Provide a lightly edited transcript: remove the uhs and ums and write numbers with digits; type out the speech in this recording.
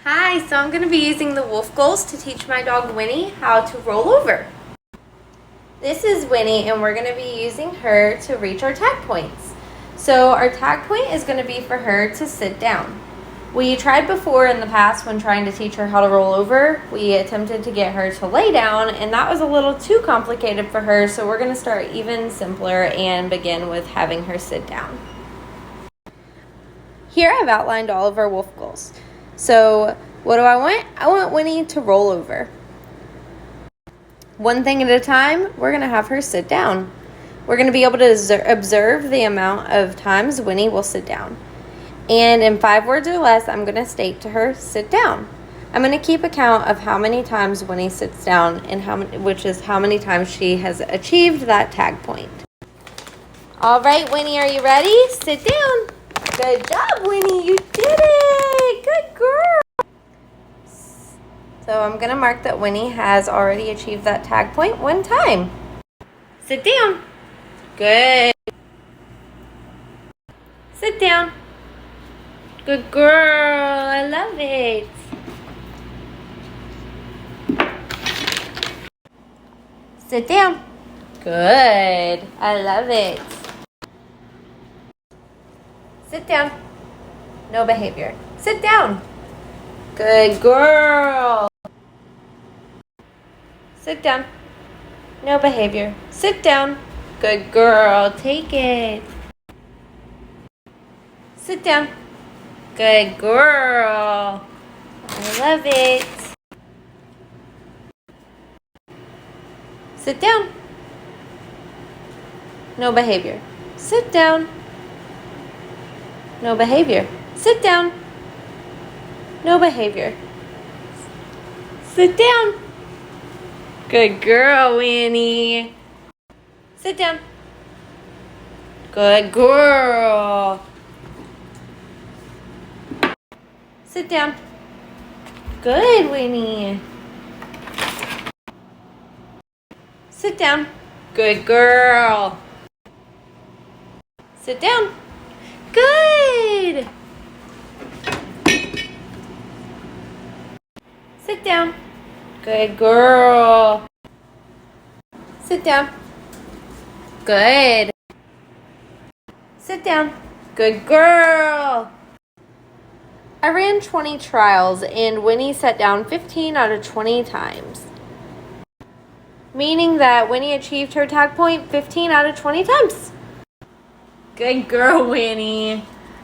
Hi, so I'm going to be using the WOOF goals to teach my dog Winnie how to roll over. This is Winnie and we're going to be using her to reach our tag points. So our tag point is going to be for her to sit down. We tried before in the past when trying to teach her how to roll over. We attempted to get her to lay down and that was a little too complicated for her, so we're going to start even simpler and begin with having her sit down. Here I've outlined all of our WOOF goals. So what do I want? I want Winnie to roll over. One thing at a time, we're going to have her sit down. We're going to be able to observe the amount of times Winnie will sit down. And in 5 words or less, I'm going to state to her, sit down. I'm going to keep account of how many times Winnie sits down, and which is how many times she has achieved that tag point. All right, Winnie, are you ready? Sit down. Good job, Winnie. You did it. Good girl. So I'm going to mark that Winnie has already achieved that tag point 1 time. Sit down. Good. Sit down. Good girl. I love it. Sit down. Good. I love it. Sit down. No behavior. Sit down. Good girl. Sit down. No behavior. Sit down. Good girl. Take it. Sit down. Good girl. I love it. Sit down. No behavior. Sit down. No behavior. Sit down. No behavior. Sit down. Good girl, Winnie. Sit down. Good girl. Sit down. Good, Winnie. Sit down. Good girl. Sit down. Good. Sit down. Good girl. Sit down. Good. Sit down. Good girl. I ran 20 trials and Winnie sat down 15 out of 20 times. Meaning that Winnie achieved her tag point 15 out of 20 times. Good girl, Winnie.